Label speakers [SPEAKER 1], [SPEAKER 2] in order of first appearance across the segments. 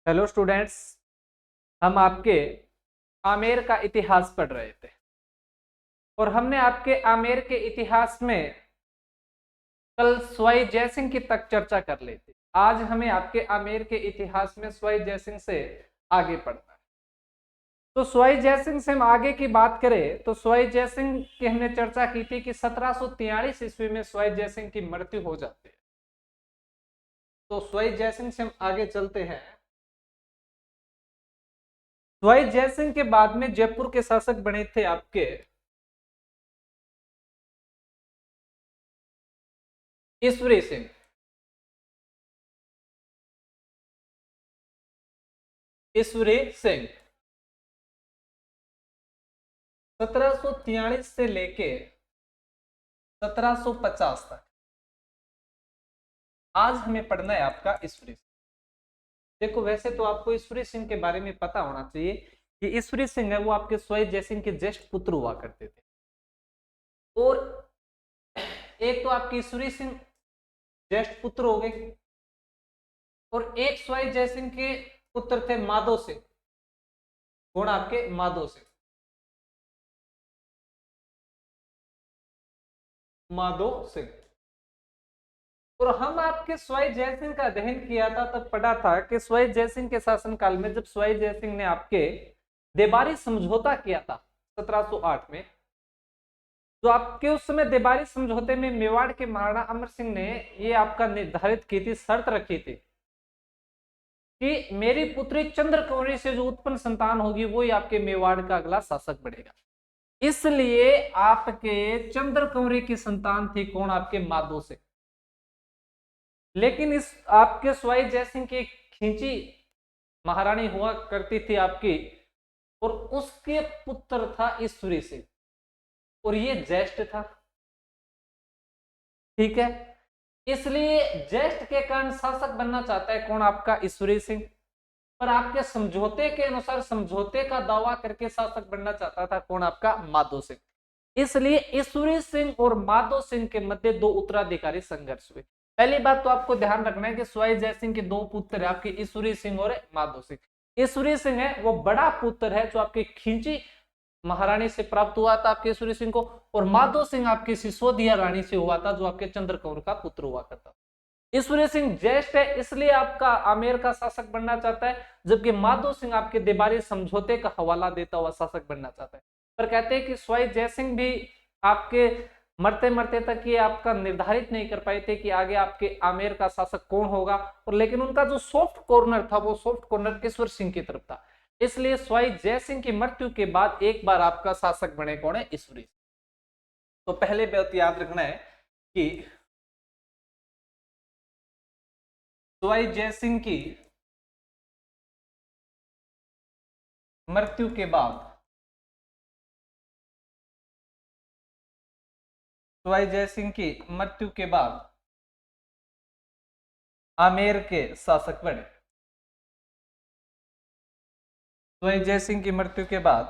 [SPEAKER 1] Hello students. हम आपके आमेर का इतिहास पढ़ रहे थे और हमने आपके आमेर के इतिहास में कल सवाई जयसिंह की तक चर्चा कर ली थी। आज हमें आपके आमेर के इतिहास में सवाई जयसिंह से आगे पढ़ना है। तो सवाई जयसिंह से हम आगे की बात करें तो सवाई जयसिंह की हमने चर्चा की थी कि 1743 ईस्वी में सवाई जयसिंह की मृत्यु हो जाती है। तो सवाई जयसिंह से हम आगे चलते हैं। सवाई जयसिंह के बाद में जयपुर के शासक बने थे आपके ईश्वरी सिंह। ईश्वरी सिंह 1743 से लेके 1750 तक आज हमें पढ़ना है आपका ईश्वरी सिंह। देखो, वैसे तो आपको ईश्वरी सिंह के बारे में पता होना चाहिए कि ईश्वरी सिंह है वो आपके सवाई जयसिंह के ज्येष्ठ पुत्र हुआ करते थे। और एक तो आपके ईश्वरी सिंह ज्येष्ठ पुत्र हो गए और एक सवाई जयसिंह के पुत्र थे माधो सिंह। कौन? आपके माधो सिंह। माधो सिंह। और हम आपके सवाई जयसिंह का अध्ययन किया था, तब पढ़ा था कि सवाई जयसिंह के शासनकाल में जब सवाई जयसिंह ने आपके देबारी समझौता किया था 1708 में, तो आपके उस समय देबारी समझौते में मेवाड़ के महाराणा अमर सिंह ने ये आपका निर्धारित की थी, शर्त रखी थी कि मेरी पुत्री चंद्रकौरी से जो उत्पन्न संतान होगी वो ही आपके मेवाड़ का अगला शासक बनेगा। इसलिए आपके चंद्रकौरी की संतान थी कौन? आपके माधो सिंह। लेकिन इस आपके सवाई जयसिंह की खींची महारानी हुआ करती थी आपकी, और उसके पुत्र था ईश्वरी सिंह और ये ज्येष्ठ था। ठीक है, इसलिए ज्येष्ठ के कारण शासक बनना चाहता है कौन? आपका ईश्वरी सिंह। पर आपके समझौते के अनुसार समझौते का दावा करके शासक बनना चाहता था कौन? आपका माधो सिंह। इसलिए ईश्वरी सिंह और माधो सिंह के मध्य दो उत्तराधिकारी संघर्ष हुए। पहली बात तो आपको ध्यान रखना है कि सवाई जयसिंह के दो पुत्र है आपके ईश्वरी सिंह और माधो सिंह। ईश्वरी सिंह है वो बड़ा पुत्र है जो आपकी खींची महारानी से प्राप्त हुआ था आपके ईश्वरी सिंह को, और माधो सिंह आपकी सिसोदिया रानी से हुआ था जो आपके चंद्रकौर का पुत्र हुआ करता। ईश्वरी सिंह ज्येष्ठ है इसलिए आपका आमेर का शासक बनना चाहता है, जबकि माधो सिंह आपके देबारी समझौते का हवाला देता हुआ शासक बनना चाहता है। पर कहते हैं कि सवाई जयसिंह भी आपके मरते मरते तक ये आपका निर्धारित नहीं कर पाए थे कि आगे आपके आमेर का शासक कौन होगा, और लेकिन उनका जो सॉफ्ट कॉर्नर था वो सॉफ्ट कॉर्नर ईश्वर सिंह की तरफ था। इसलिए सवाई जयसिंह की मृत्यु के बाद एक बार आपका शासक बने कौन है? ईश्वरी। तो पहले बात याद रखना है कि सवाई जयसिंह की मृत्यु के बाद सवाई जयसिंह की मृत्यु के बाद आमेर के शासक बने। सवाई जयसिंह की मृत्यु के बाद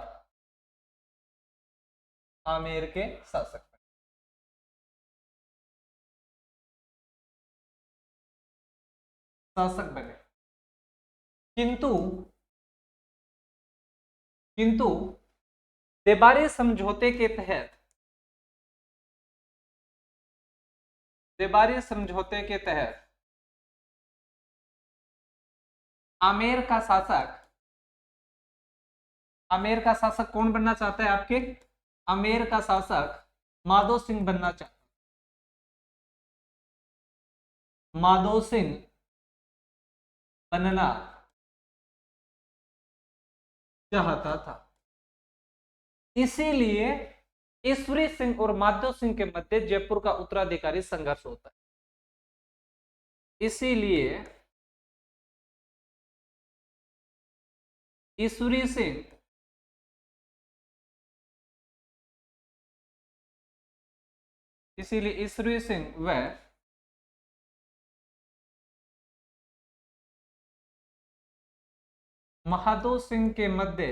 [SPEAKER 1] आमेर के शासक बने। शासक बने किंतु किंतु देबारी समझौते के तहत देबारी समझौते के तहत आमेर का शासक आमेर का शासक कौन बनना चाहता है? आपके आमेर का शासक माधो सिंह बनना चाहता। माधो सिंह बनना चाहता था। इसीलिए ईश्वरी सिंह और माधो सिंह के मध्य जयपुर का उत्तराधिकारी संघर्ष होता है। इसीलिए ईश्वरी सिंह इसीलिए ईश्वरी सिंह व माधो सिंह के मध्य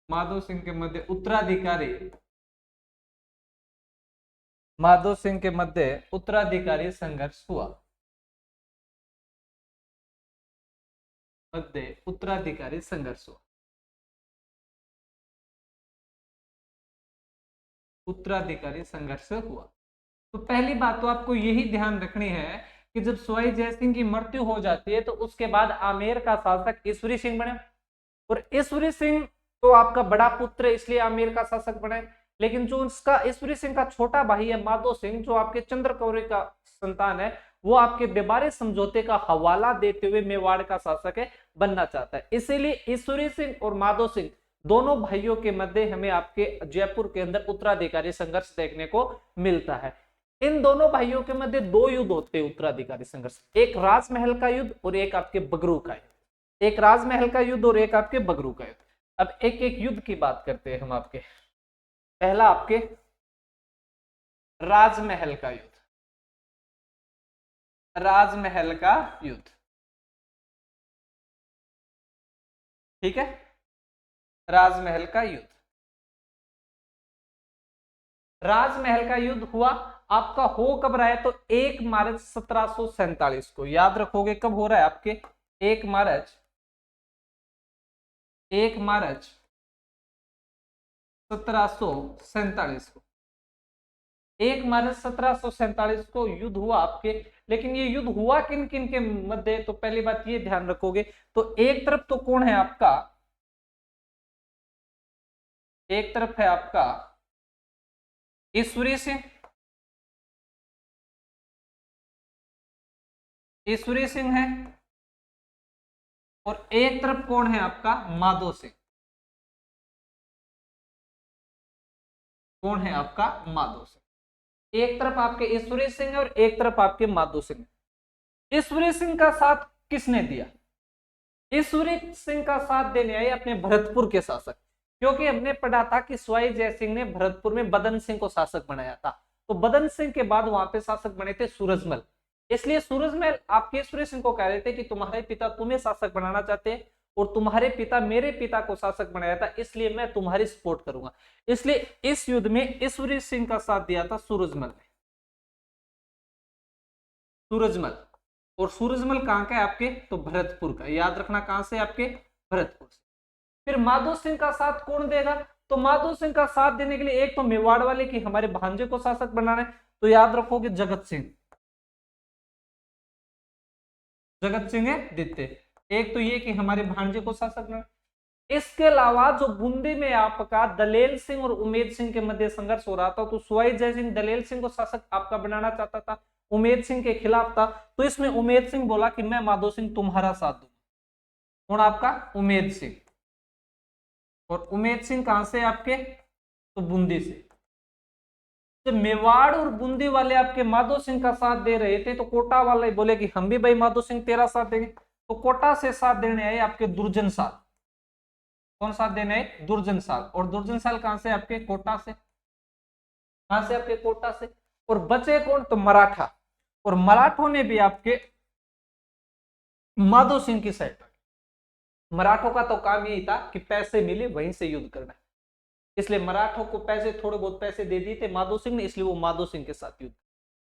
[SPEAKER 1] माधो सिंह के मध्य उत्तराधिकारी माधो सिंह के मध्य उत्तराधिकारी संघर्ष हुआ। मध्य उत्तराधिकारी संघर्ष हुआ। उत्तराधिकारी संघर्ष हुआ। तो पहली बात तो आपको यही ध्यान रखनी है कि जब सवाई जयसिंह की मृत्यु हो जाती है तो उसके बाद आमेर का शासक ईश्वरी सिंह बने, और ईश्वरी सिंह तो आपका बड़ा पुत्र है इसलिए आमेर का शासक बने। लेकिन जो उसका ईश्वरी सिंह का छोटा भाई है माधो सिंह, जो आपके चंद्रकौरी का संतान है, वो आपके बेबारी समझौते का हवाला देते हुए मेवाड़ का शासक है बनना चाहता है। इसीलिए ईश्वरी सिंह और माधो सिंह दोनों भाइयों के मध्य हमें आपके जयपुर के अंदर उत्तराधिकारी संघर्ष देखने को मिलता है। इन दोनों भाइयों के मध्य दो युद्ध होते हैं उत्तराधिकारी संघर्ष, एक राजमहल का युद्ध और एक आपके बगरू का युद्ध। एक राजमहल का युद्ध और एक आपके बगरू का युद्ध। अब एक एक युद्ध की बात करते हैं हम आपके। पहला आपके राजमहल का युद्ध। राजमहल का युद्ध, ठीक है, राजमहल का युद्ध। राजमहल का युद्ध हुआ आपका हो कब रहा है तो 1 मार्च 1747 को। याद रखोगे कब हो रहा है आपके 1 मार्च 1747 को। 1 मार्च 1747 को युद्ध हुआ आपके। लेकिन ये युद्ध हुआ किन किन के मध्य, तो पहली बात ये ध्यान रखोगे तो एक तरफ तो कौन है आपका, एक तरफ है आपका ईश्वरी सिंह, ईश्वरी सिंह है, और एक तरफ कौन है आपका माधो सिंह। कौन है आपका माधो सिंह। एक तरफ आपके ईश्वरी सिंह है और एक तरफ आपके माधो सिंह। ईश्वरी सिंह का साथ किसने दिया, ईश्वरी सिंह का साथ देने आए अपने भरतपुर के शासक, क्योंकि हमने पढ़ा था कि सवाई जयसिंह ने भरतपुर में बदन सिंह को शासक बनाया था। तो बदन सिंह के बाद वहां पे शासक बने थे सूरजमल, इसलिए सूरजमल आपके ईश्वरी सिंह को कह रहे थे कि तुम्हारे पिता तुम्हें शासक बनाना चाहते हैं और तुम्हारे पिता मेरे पिता को शासक बनाया था, इसलिए मैं तुम्हारी सपोर्ट करूंगा। इसलिए इस युद्ध में ईश्वरी सिंह का साथ दिया था सूरजमल ने। सूरजमल, और सूरजमल कहां का है आपके, तो भरतपुर का। याद रखना कहां से, आपके भरतपुर से। फिर माधो सिंह का साथ कौन देगा, तो माधो सिंह का साथ देने के लिए एक तो मेवाड़ वाले की हमारे भांजे को शासक बनाना है, तो याद रखोगे जगत सिंह, जगत सिंह है द्वितीय। एक तो ये कि हमारे भांजे को शासक बनाना। इसके अलावा जो बूंदी में आपका दलेल सिंह और उमेद सिंह के मध्य संघर्ष हो रहा था, तो सवाई जय सिंह दलेल सिंह को शासक आपका बनाना चाहता था, उमेद सिंह के खिलाफ था। तो इसमें उमेद सिंह बोला कि मैं माधो सिंह तुम्हारा साथ दूंगा। कौन आपका, उमेद सिंह। और उमेद सिंह कहां से आपके, तो बूंदी से। जब मेवाड़ और बूंदी वाले आपके माधो सिंह का साथ दे रहे थे तो कोटा वाले बोले कि हम भी भाई माधो सिंह तेरा साथ देंगे। तो कोटा से साथ देने आए आपके दुर्जन साल। कौन साथ देने आए, दुर्जन साल। और दुर्जन साल कहां से, आपके कोटा से। कहां से, आपके कोटा से। और बचे कौन, तो मराठा। और मराठों ने भी आपके माधो सिंह की साइड। मराठों का तो काम यही था कि पैसे मिले वहीं से युद्ध करना, इसलिए मराठों को पैसे, थोड़े बहुत पैसे दे दिए थे माधो सिंह ने, इसलिए वो माधो सिंह के साथ युद्ध।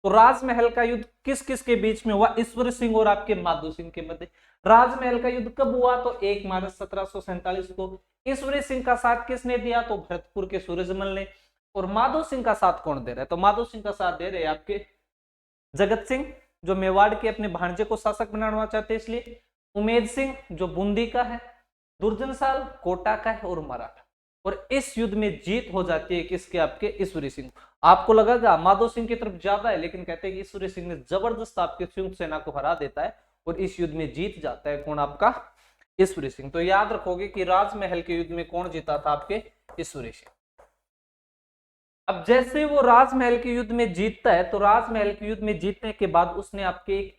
[SPEAKER 1] तो राजमहल का युद्ध किस किस के बीच में हुआ, ईश्वर सिंह और आपके माधो सिंह के मध्य। राजमहल का युद्ध कब हुआ, तो 1 मार्च 1747 को। ईश्वरी सिंह का साथ किसने दिया, तो भरतपुर के सूरजमल ने। और माधो सिंह का साथ कौन दे रहा है, तो माधो सिंह का साथ दे रहे आपके जगत सिंह, जो मेवाड़ के अपने भांजे को शासक बनाना चाहते हैं, इसलिए उमेद सिंह जो बूंदी का है, दुर्जन साल कोटा का है, और मराठा। और इस युद्ध में जीत हो जाती है किसके, आपके ईश्वरी सिंह। आपको लगेगा माधो सिंह की तरफ ज्यादा है, लेकिन कहते हैं कि ईश्वरी सिंह ने जबरदस्त आपके सिंह सेना को हरा देता है और इस युद्ध में जीत जाता है। कौन, आपका ईश्वरी सिंह। तो याद रखोगे कि राजमहल के युद्ध में कौन जीता था, आपके ईश्वरी सिंह। अब जैसे वो राजमहल के युद्ध में जीतता है, तो राजमहल के युद्ध में जीतने के बाद उसने आपके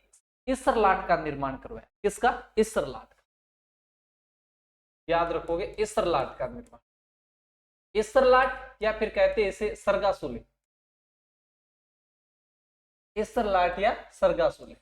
[SPEAKER 1] इसरलाट का निर्माण करवाया। किसका, इसरलाट। याद रखोगे इसरलाट का निर्माण। इसरलाट या फिर कहते हैं इसे सरगासुली। इसरलाट या सरगासुली।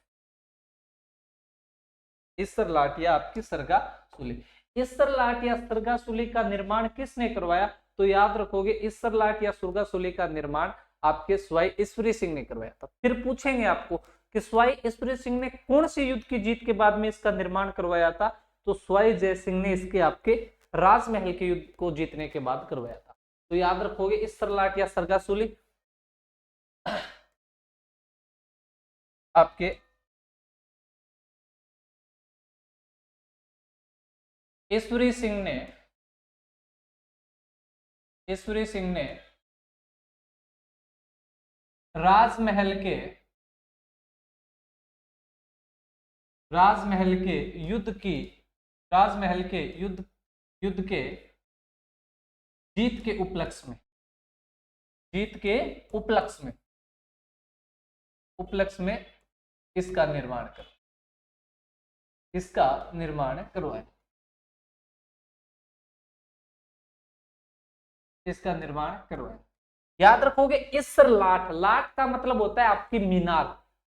[SPEAKER 1] इसरलाट या आपकी सरगासुली। इसरलाट या सरगासुली का निर्माण किसने करवाया, तो याद रखोगे इसरलाट या सरगासुली का निर्माण आपके सवाई ईश्वरी सिंह ने करवाया था। फिर पूछेंगे आपको कि सवाई ईश्वरी सिंह ने कौन सी युद्ध की जीत के बाद में इसका निर्माण करवाया था, तो सवाई जय सिंह ने इसके आपके राजमहल के युद्ध को जीतने के बाद करवाया था। तो याद रखोगे इसरलाट या सरगासुली आपके ईश्वरी सिंह ने राजमहल के युद्ध के जीत के उपलक्ष्य में इसका निर्माण करवाया। याद रखोगे इसरलाट, लाट का मतलब होता है आपकी मीनार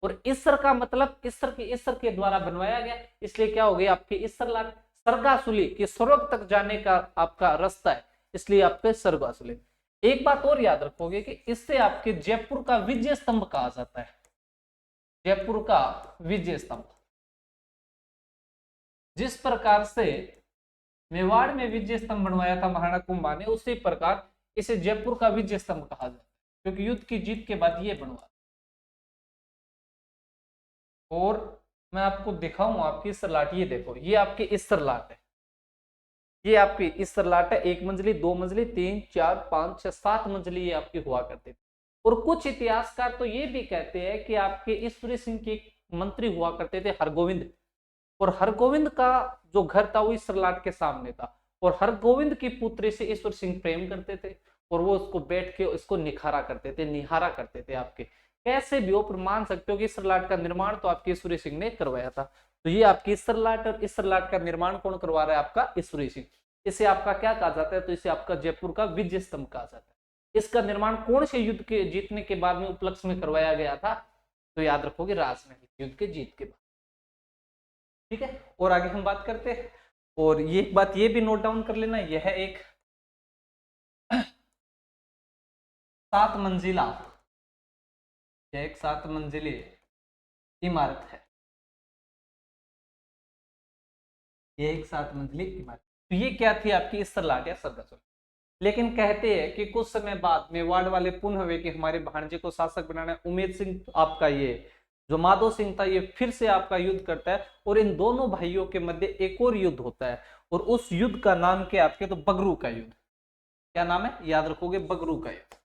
[SPEAKER 1] और इसर का मतलब इसर के द्वारा बनवाया गया, इसलिए क्या हो गई आपकी इसरलाट। सरगासुली कि स्वर्ग तक जाने का आपका रास्ता है, इसलिए आपके सरगासुली। एक बात और याद रखोगे कि इससे आपके जयपुर का विजय स्तंभ कहा जाता है, जयपुर का विजय स्तंभ। जिस प्रकार से मेवाड़ में विजय स्तंभ बनवाया था महाराणा कुंभा ने, उसी प्रकार इसे जयपुर का विजय स्तंभ कहा जाता है, क्योंकि युद्ध की जीत के बाद ये बनवा। और मैं आपको दिखाऊं आपकी इसरलाट, ये देखो ये आपकी इसरलाट है, ये आपकी इसरलाट है। 1 मंजिली, 2 मंजिली, 3, 4, 5, 6, 7 मंजिली ये आपकी हुआ करती थी। और कुछ इतिहासकार तो ये भी कहते हैं कि आपके ईश्वरी सिंह के मंत्री हुआ करते थे हरगोविंद, और हरगोविंद का जो घर था वो इसरलाट के सामने था, और हरगोविंद की पुत्री से ईश्वर सिंह प्रेम करते थे और वो उसको बैठ के इसको निहारा करते थे आपके। कैसे भी हो पर मान सकते हो कि इसरलाट का निर्माण तो आपके ईश्वरी सिंह ने करवाया था। तो ये आपकी इसरलाट, और इसरलाट का निर्माण कौन करवा रहा है? आपका ईश्वरी सिंह। इसे आपका क्या कहा जाता है? तो इसे आपका जयपुर का विजय स्तंभ कहा जाता है। इसका निर्माण कौन से युद्ध के जीतने के बाद में उपलक्ष्य में करवाया गया था? तो याद रखोगे राजमहल युद्ध के जीत के बाद। ठीक है, और आगे हम बात करते हैं। और ये एक बात ये भी नोट डाउन कर लेना, यह एक 7 मंजिला, यह एक 7 मंजिली इमारत है, ये एक 7 मंजिली इमारत। तो ये क्या थी? आपकी इसरलाट या सरगासुली। लेकिन कहते हैं कि कुछ समय बाद मेवाड़ वाले पुनः हुए कि हमारे भांजे को शासक बनाना। उमेद सिंह आपका ये जो माधो सिंह था ये फिर से आपका युद्ध करता है, और इन दोनों भाइयों के मध्य एक और युद्ध होता है, और उस युद्ध का नाम क्या आपके? तो बगरू का युद्ध। क्या नाम है? याद रखोगे, बगरू का युद्ध।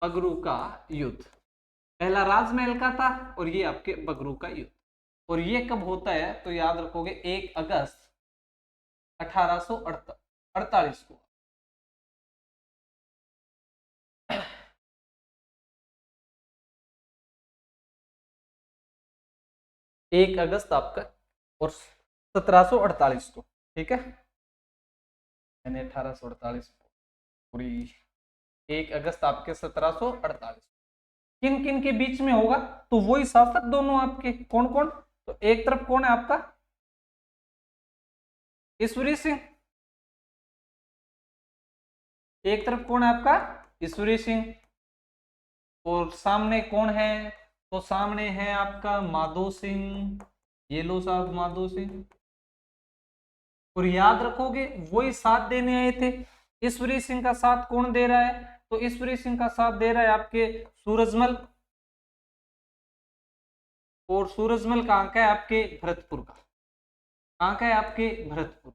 [SPEAKER 1] बगरू का युद्ध पहला राजमहल का था, और ये आपके बगरू का युद्ध। और ये कब होता है? तो याद रखोगे 1 अगस्त 1848 को। 1 अगस्त आपका और 1748 को। ठीक है, यानी 1848 पूरी 1 अगस्त आपके 1748। किन किन के बीच में होगा? तो वही शासक दोनों आपके, कौन कौन? तो एक तरफ कौन है आपका? ईश्वरी सिंह। एक तरफ कौन है आपका? ईश्वरी सिंह। और सामने कौन है? तो सामने है आपका माधो सिंह। ये लो साहब, माधो सिंह। और याद रखोगे वही साथ देने आए थे। ईश्वरी सिंह का साथ कौन दे रहा है? तो ईश्वरी सिंह का साथ दे रहा है आपके सूरजमल। और सूरजमल कहां का है? आपके भरतपुर का। कहां का है? आपके भरतपुर।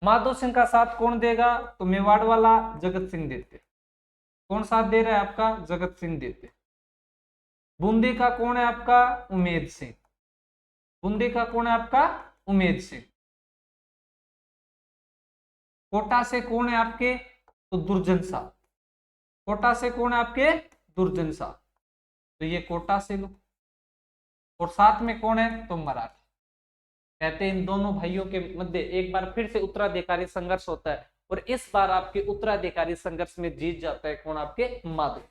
[SPEAKER 1] माधो सिंह का साथ कौन देगा? तो मेवाड़ वाला जगत सिंह देते। कौन साथ दे रहा है आपका? जगत सिंह देते। बूंदी का कौन है आपका? उमेद सिंह। बूंदी का कौन है आपका? उमेद सिंह। कोटा से कौन है आपके? तो दुर्जन शाह। कोटा से कौन है आपके? दुर्जन शाह। तो ये कोटा से लो। और साथ में कौन है? तो मराठा। कहते हैं इन दोनों भाइयों के मध्य एक बार फिर से उत्तराधिकारी संघर्ष होता है, और इस बार आपके उत्तराधिकारी संघर्ष में जीत जाता है कौन? आपके माधो।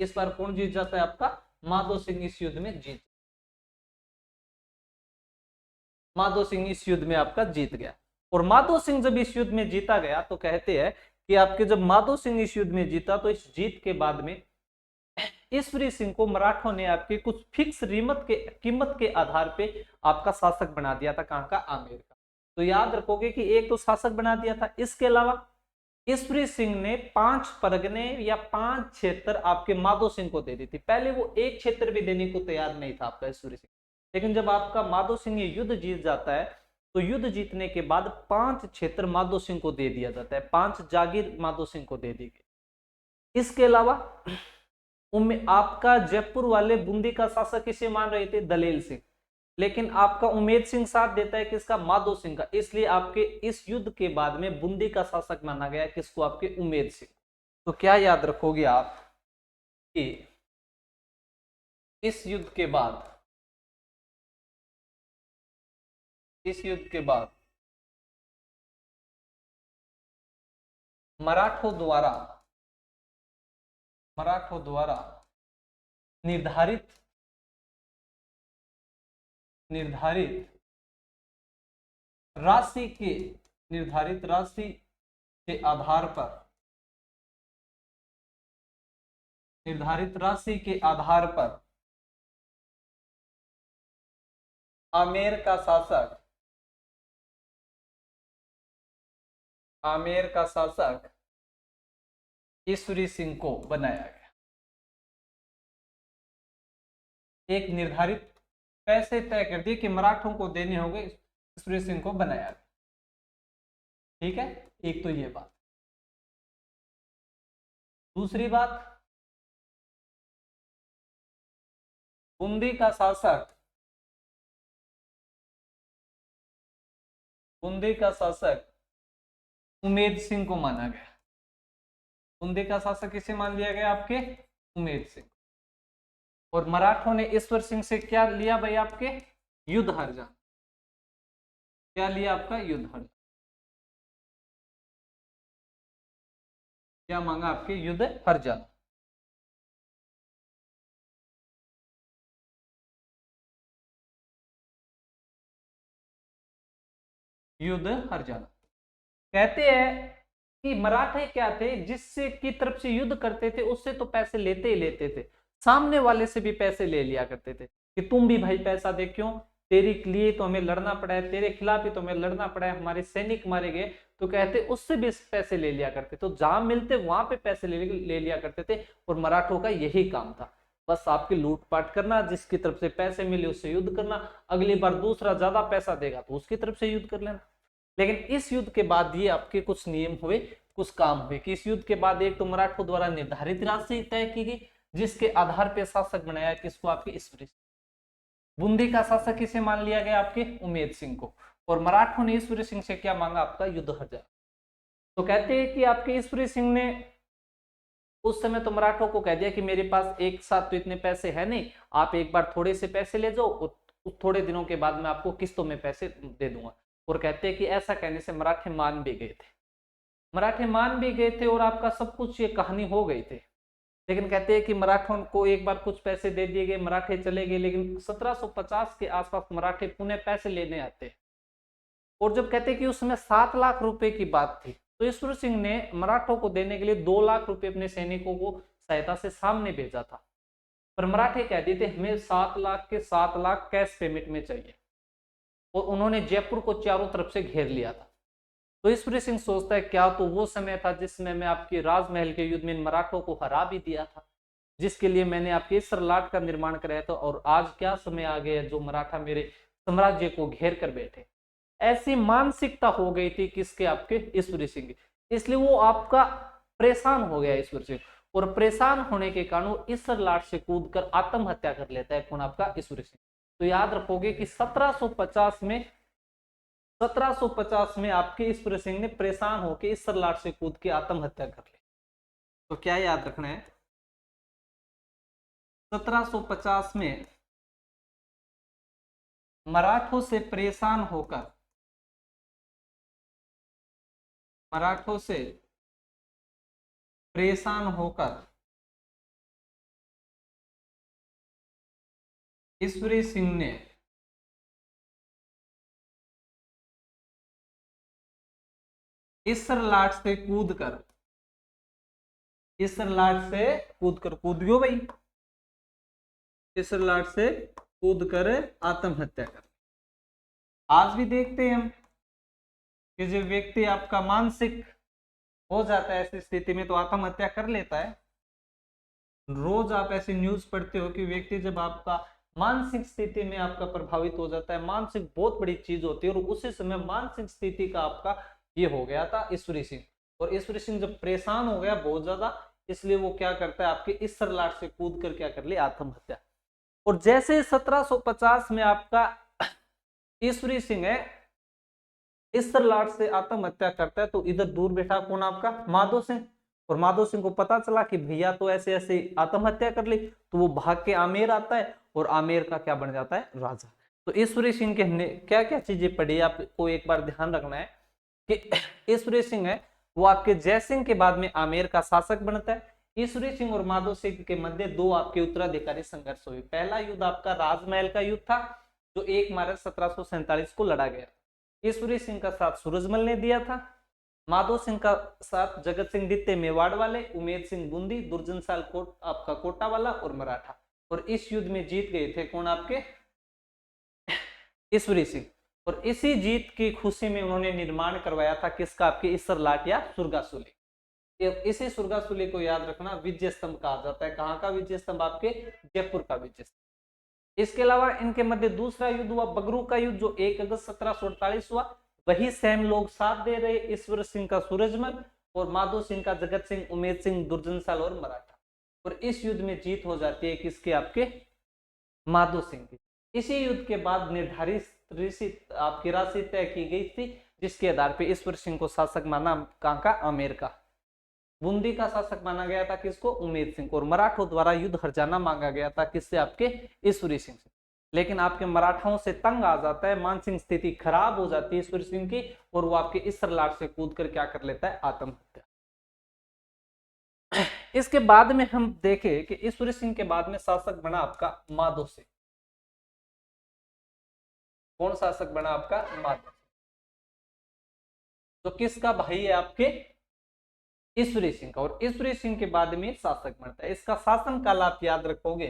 [SPEAKER 1] इस बार कौन जीत जाता है? आपका माधो सिंह इस युद्ध में जीत। माधो सिंह इस युद्ध में आपका जीत गया। और माधो सिंह जब इस युद्ध में जीता गया तो कहते हैं कि आपके जब माधो सिंह इस युद्ध में जीता तो इस जीत के बाद में ईश्वरी सिंह को मराठों ने आपके कुछ फिक्स कीमत के आधार पे आपका शासक बना दिया था। कहाँ का? आमेर का। तो याद रखोगे कि एक तो शासक बना दिया था, इसके अलावा ईश्वरी सिंह ने 5 परगने या 5 क्षेत्र आपके माधो सिंह को दे दी थी। पहले वो एक क्षेत्र भी देने को तैयार नहीं था आपका ईश्वरी सिंह, लेकिन जब आपका माधो सिंह ये युद्ध जीत जाता है तो युद्ध जीतने के बाद 5 क्षेत्र माधो सिंह को दे दिया जाता है, 5 जागीर माधो सिंह को दे दी गई। इसके अलावा आपका जयपुर वाले बूंदी का शासक किसे मान रहे थे? दलेल सिंह, लेकिन आपका उमेद सिंह साथ देता है किसका? माधो सिंह का। इसलिए आपके इस युद्ध के बाद में बूंदी का शासक माना गया किसको? आपके उमेद सिंह। तो क्या याद रखोगे आप कि इस युद्ध के बाद मराठों द्वारा निर्धारित राशि के आधार पर आमेर का शासक ईश्वरी सिंह को बनाया गया। एक निर्धारित पैसे तय कर दिए कि मराठों को देने होंगे, ईश्वरी सिंह को बनाया गया। ठीक है, एक तो ये बात। दूसरी बात, बूंदी का शासक उमेद सिंह को माना गया। बूंदी का शासक किसे मान लिया गया? आपके उमेद सिंह। और मराठों ने ईश्वर सिंह से क्या लिया भाई? आपके युद्ध हार जाना। क्या लिया? आपका युद्ध हार जाना। क्या मांगा? आपके युद्ध हार जाना। युद्ध हार जाना। कहते हैं कि मराठे क्या थे, जिससे की तरफ से युद्ध करते थे उससे तो पैसे लेते ही लेते थे, सामने वाले से भी पैसे ले लिया करते थे कि तुम भी भाई पैसा दे। क्यों? तेरे लिए तो हमें लड़ना पड़ा है, तेरे खिलाफ ही तो हमें लड़ना पड़ा है, हमारे सैनिक मारे गए। तो कहते उससे भी पैसे ले लिया करते, तो जहां मिलते वहां पे पैसे ले लिया करते थे। और मराठों का यही काम था, बस आपकी लूटपाट करना, जिसकी तरफ से पैसे मिले उससे युद्ध करना, अगली बार दूसरा ज्यादा पैसा देगा तो उसकी तरफ से युद्ध कर लेना। लेकिन इस युद्ध के बाद ये आपके कुछ नियम हुए, कुछ काम हुए कि इस युद्ध के बाद एक तो मराठों द्वारा निर्धारित राशि तय की गई, जिसके आधार पर शासक बनाया किसको? आपके ईश्वरी। बूंदी का शासक किसे मान लिया गया? आपके उमेद सिंह को। और मराठों ने ईश्वरी सिंह से क्या मांगा? आपका युद्ध हार जाना। तो कहते हैं कि आपके ईश्वरी सिंह ने उस समय तो मराठों को कह दिया कि मेरे पास एक साथ तो इतने पैसे है नहीं, आप एक बार थोड़े से पैसे ले जाओ, थोड़े दिनों के बाद मैं आपको किस्तों में पैसे दे दूंगा। और कहते हैं कि ऐसा कहने से मराठे मान भी गए थे और आपका सब कुछ ये कहानी हो गई थी। लेकिन कहते हैं कि मराठों को एक बार कुछ पैसे दे दिए गए, मराठे चले गए, लेकिन 1750 के आसपास मराठे पुनः पैसे लेने आते। और जब कहते हैं कि उसमें 7 लाख रुपए की बात थी, तो ईश्वर सिंह ने मराठों को देने के लिए 2 लाख रुपए अपने सैनिकों को सहायता से सामने भेजा था। पर मराठे कह दिए थे हमें 7 लाख के 7 लाख कैश पेमेंट में चाहिए। और उन्होंने जयपुर को चारों तरफ से घेर लिया था। तो ईश्वरी सिंह सोचता है क्या तो वो समय था जिसमें मैं आपकी राजमहल के युद्ध में मराठों को हरा भी दिया था, जिसके लिए मैंने आपके इस सरलाट का निर्माण कराया था, और आज क्या समय आ गया जो मराठा मेरे साम्राज्य को घेर कर बैठे। ऐसी मानसिकता हो गई थी किसके? आपके ईश्वरी सिंह। इसलिए वो आपका परेशान हो गया ईश्वर सिंह, और परेशान होने के कारण वो इस सरलाट से कूद कर आत्महत्या कर लेता है। कौन? आपका ईश्वरी सिंह। तो याद रखोगे कि 1750 में आपके ईश्वरी सिंह ने परेशान होकर इस सरलाट से कूद के आत्महत्या कर ली। तो क्या याद रखना है? 1750 में मराठों से परेशान होकर ईश्वरी सिंह ने इस सरलाट से कूद गयो भाई, इस ललाट से कूद कर आत्महत्या कर। आज भी देखते हैं हम कि जो व्यक्ति आपका मानसिक हो जाता है ऐसी स्थिति में तो आत्महत्या कर लेता है। रोज आप ऐसी न्यूज पढ़ते हो कि व्यक्ति जब आपका मानसिक स्थिति में आपका प्रभावित हो जाता है, मानसिक बहुत बड़ी चीज होती है, और उसी समय मानसिक स्थिति का आपका ये हो गया था ईश्वरी सिंह। और ईश्वरी सिंह जब परेशान हो गया बहुत ज्यादा, इसलिए वो क्या करता है, आपके इस सरलाट से कूद कर क्या कर लिया, आत्महत्या। और जैसे 1750 में आपका ईश्वरी सिंह है इस सरलाट से आत्महत्या करता है, तो इधर दूर बैठा कौन, आपका माधो सिंह। और माधो सिंह को पता चला कि भैया तो ऐसे ऐसे आत्महत्या कर ली, तो वो भाग के आमेर आता है और आमेर का क्या बन जाता है, राजा। तो ईश्वरी सिंह के हमने क्या क्या चीजें पढ़ी, आपको एक बार ध्यान रखना है कि ईश्वरी सिंह है वो आपके जयसिंह के बाद में आमेर का शासक बनता है। ईश्वरी सिंह और माधो सिंह के मध्य दो आपके उत्तराधिकारी संघर्ष हुए। पहला युद्ध आपका राजमहल का युद्ध था, जो 1 मार्च 1747 को लड़ा गया। ईश्वरी सिंह का साथ सूरजमल ने दिया था, माधो सिंह का साथ जगत सिंह द्वितीय मेवाड़ वाले, उमेद सिंह बूंदी, दुर्जन साल आपका कोटा वाला और मराठा। और इस युद्ध में जीत गए थे कौन, आपके ईश्वरी सिंह। और इसी जीत की खुशी में उन्होंने निर्माण करवाया था किसका, आपके इस सरलाट या सुरगासुली। इसी सुरगासुली को याद रखना विजय स्तंभ कहा जाता है। कहाँ का विजय स्तंभ, आपके जयपुर का विजय स्तंभ। इसके अलावा इनके मध्य दूसरा युद्ध हुआ बगरू का युद्ध, जो 1 अगस्त 1748 हुआ। वही सेम लोग साथ दे रहे, ईश्वर सिंह का सूरजमल और माधो सिंह का जगत सिंह, उमेद सिंह, दुर्जन साल और मराठा। और इस युद्ध में जीत हो जाती है किसके, आपके माधो सिंह की। इसी युद्ध के बाद निर्धारित आपकी राशि तय की गई थी, जिसके आधार पर ईश्वर सिंह को शासक माना कहाँ का, आमेर का। बूंदी का शासक माना गया था किसको, उमेद सिंह को। और मराठों द्वारा युद्ध हरजाना मांगा गया था किससे, आपके ईश्वरी सिंह से। लेकिन आपके मराठाओं से तंग आ जाता है, मानसिक स्थिति खराब हो जाती है ईश्वरी सिंह की, और वो आपके इस सरलाट से कूद कर क्या कर लेता है, आत्महत्या। इसके बाद में हम देखें कि ईश्वरी सिंह के बाद में शासक बना आपका माधो सिंह। कौन शासक बना, आपका माधो। तो किसका भाई है, आपके ईश्वरी सिंह का। और ईश्वरी सिंह के बाद में शासक बनता है। इसका शासन काल आप याद रखोगे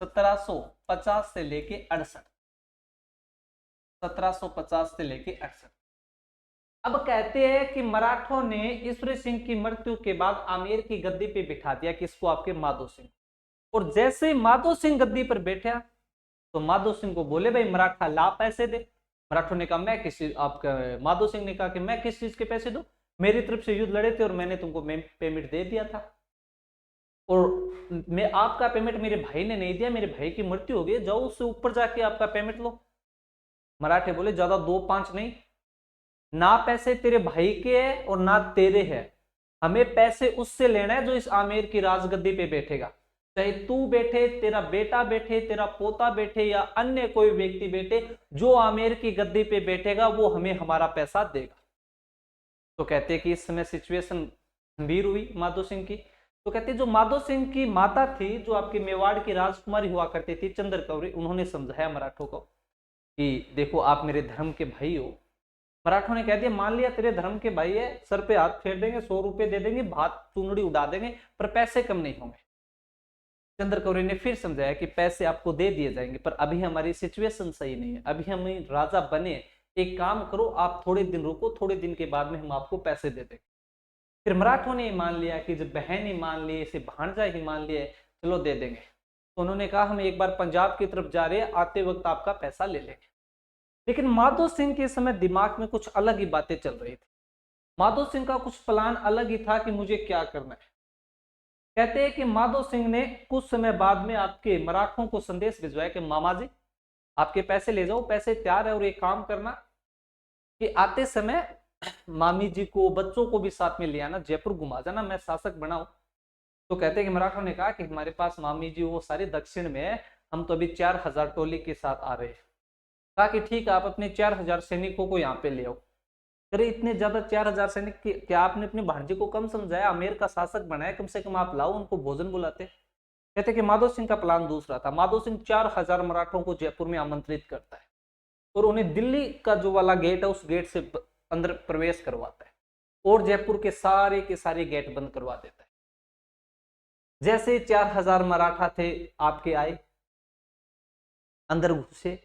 [SPEAKER 1] 1750 से लेके 68, 1750 से लेके 68। अब कहते हैं कि मराठों ने ईश्वरी सिंह की मृत्यु के बाद आमेर की गद्दी पे बिठा दिया किसको, आपके माधो सिंह। और जैसे माधो सिंह गद्दी पर बैठा तो माधो सिंह को बोले भाई मराठा ला पैसे दे। मराठों ने कहा मैं किस चीज, आपका माधो सिंह ने कहा कि मैं किस चीज के पैसे दूं, मेरी तरफ से युद्ध लड़े थे और मैंने तुमको पेमेंट दे दिया था, और मैं आपका पेमेंट मेरे भाई ने नहीं दिया, मेरे भाई की मृत्यु हो गई, जाओ उससे ऊपर जाके आपका पेमेंट लो। मराठे बोले ज्यादा 2-5 नहीं, ना पैसे तेरे भाई के है और ना तेरे है, हमें पैसे उससे लेना है जो इस आमेर की राजगद्दी पे बैठेगा। चाहे तू बैठे, तेरा बेटा बैठे, तेरा पोता बैठे या अन्य कोई व्यक्ति बैठे, जो आमेर की गद्दी पे बैठेगा वो हमें हमारा पैसा देगा। तो कहते हैं कि इस समय सिचुएशन गंभीर हुई माधो सिंह की। तो कहते हैं जो माधो सिंह की माता थी, जो आपकी मेवाड़ की राजकुमारी हुआ करती थी चंद्रकौरी, उन्होंने समझाया मराठों को कि देखो आप मेरे धर्म के भाई हो। मराठों ने कह दिया मान लिया तेरे धर्म के भाई है, सर पे हाथ फेर देंगे, 100 रुपए दे देंगे, भात चुनड़ी उड़ा देंगे, पर पैसे कम नहीं होंगे। चंद्रकौरी ने फिर समझाया कि पैसे आपको दे दिए जाएंगे, पर अभी हमारी सिचुएशन सही नहीं है, अभी हम राजा बने, एक काम करो आप थोड़े दिन रुको, थोड़े दिन के बाद में हम आपको पैसे दे देंगे। फिर मराठों ने मान लिया कि जब बहन ही मान लिए, इसे भांजा ही मान लिए, चलो दे देंगे। तो उन्होंने कहा हम एक बार पंजाब की तरफ जा रहे हैं, आते वक्त आपका पैसा ले लेंगे। लेकिन माधो सिंह के समय दिमाग में कुछ अलग ही बातें चल रही थी। माधो सिंह का कुछ प्लान अलग ही था कि मुझे क्या करना है। कहते हैं कि माधो सिंह ने कुछ समय बाद में आपके मराठों को संदेश भिजवाया कि मामा जी आपके पैसे ले जाओ, पैसे तैयार है, और एक काम करना कि आते समय मामी जी को, बच्चों को भी साथ में ले आना, जयपुर घुमा जाना, मैं शासक बनाऊं। तो कहते हैं कि मराठों ने कहा कि हमारे पास मामी जी वो सारे दक्षिण में है, हम तो अभी 4000 टोली के साथ आ रहे हैं। कहा कि ठीक है आप अपने 4000 सैनिकों को यहाँ पे ले आओ। अरे इतने ज्यादा 4000 सैनिक क्या आपने अपने भांजे को कम समझाया, आमेर का शासक बनाया, कम से कम आप लाओ, उनको भोजन बुलाते। कहते कि माधो सिंह का प्लान दूसरा था। माधो सिंह 4000 मराठों को जयपुर में आमंत्रित करता है और उन्हें दिल्ली का जो वाला गेट है उस गेट से अंदर प्रवेश करवाता है और जयपुर के सारे गेट बंद करवा देता है। जैसे 4000 मराठा थे आपके आए, अंदर घुसे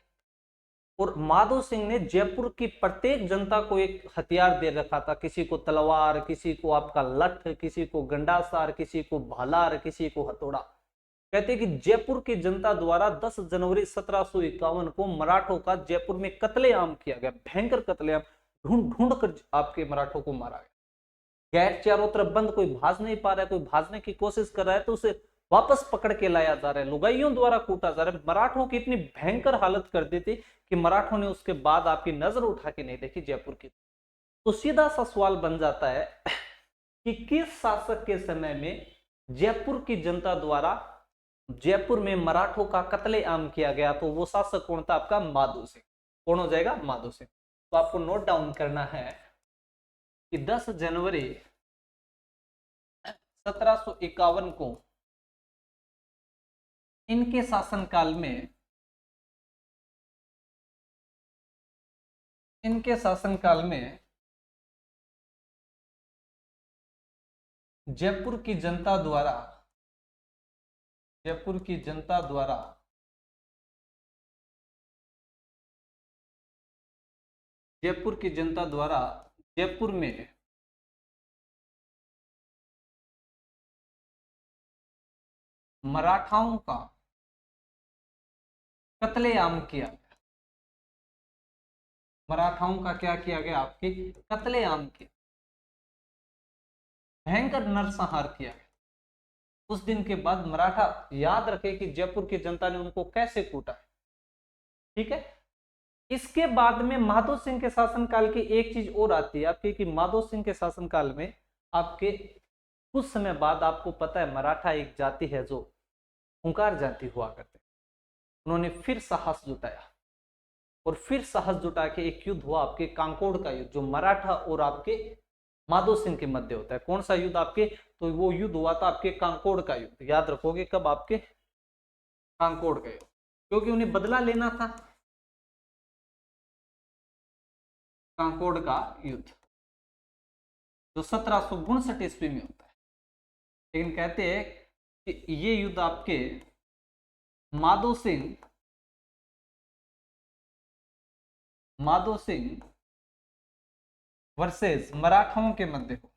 [SPEAKER 1] और माधो सिंह ने जयपुर की प्रत्येक जनता को एक हथियार दे रखा था, किसी को तलवार, किसी को आपका लठ, किसी को गंडासार, किसी को भालार, किसी को हथौड़ा। कहते कि जयपुर की जनता द्वारा 10 जनवरी 1751 को मराठों का जयपुर में कत्लेआम किया गया, भयंकर कत्लेआम, ढूंढ ढूंढ कर आपके मराठों को मारा गया। गेट चारों तरफ बंद, कोई भाग नहीं पा रहा है, कोई भागने की कोशिश कर रहा है तो उसे वापस पकड़ के लाया जा रहा है, लुगाइयों द्वारा कूटा जा रहा है। मराठों की इतनी भयंकर हालत कर दी थी कि मराठों ने उसके बाद आपकी नजर उठा के नहीं देखी जयपुर की। तो सीधा सा सवाल बन जाता है कि किस शासक के समय में जयपुर की जनता द्वारा जयपुर में मराठों का कत्लेआम किया गया? तो वो शासक कौन था? आपका माधो सिंह। कौन हो जाएगा? माधो सिंह। तो आपको नोट डाउन करना है कि 10 जनवरी 1751 को इनके शासनकाल में जयपुर की जनता द्वारा जयपुर की जनता द्वारा जयपुर में मराठाओं का कत्लेआम किया गया। मराठाओं का क्या किया गया? आपके कत्लेआम किया, भयंकर नरसंहार किया गया। उस दिन के बाद मराठा याद रखे कि जयपुर की जनता ने उनको कैसे कूटा। ठीक है। इसके बाद में माधो सिंह के शासनकाल की एक चीज और आती है आपकी कि माधो सिंह के शासनकाल में आपके कुछ समय बाद, आपको पता है मराठा एक जाति है जो हुंकार जाति हुआ करते, उन्होंने फिर साहस जुटाया और फिर साहस जुटा के एक युद्ध हुआ आपके कांकोड़ का युद्ध, जो मराठा और आपके माधो सिंह के मध्य होता है। कौन सा युद्ध? आपके, तो वो युद्ध हुआ था आपके कांकोड़ का युद्ध। याद रखोगे कब? आपके कांकोड़ का युद्ध, क्योंकि उन्हें बदला लेना था। कांकोड़ का युद्ध जो 1759 ईस्वी में होता है, लेकिन कहते हैं कि ये युद्ध आपके माधो सिंह वर्सेस मराठाओं के मध्य हो,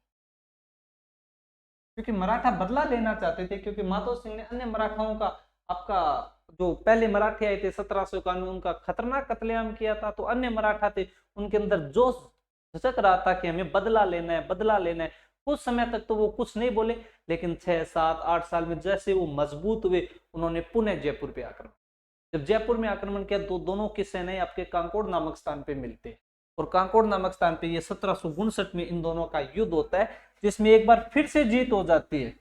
[SPEAKER 1] क्योंकि मराठा बदला लेना चाहते थे, क्योंकि माधो सिंह ने अन्य मराठाओं का, आपका जो पहले मराठे आए थे 1751 में, उनका खतरनाक कत्लेआम किया था। तो अन्य मराठा थे, उनके अंदर जोश झसक रहा था कि हमें बदला लेना है, बदला लेना है। कुछ समय तक तो वो कुछ नहीं बोले, लेकिन 6, 7, 8 साल में जैसे वो मजबूत हुए, उन्होंने पुनः जयपुर पे आक्रमण। जब जयपुर में आक्रमण किया तो दोनों की सेनाएं आपके कांकोड़ नामक स्थान पे मिलते हैं, और कांकोड़ नामक स्थान पे ये 1759 में इन दोनों का युद्ध होता है, जिसमें एक बार फिर से जीत हो जाती है।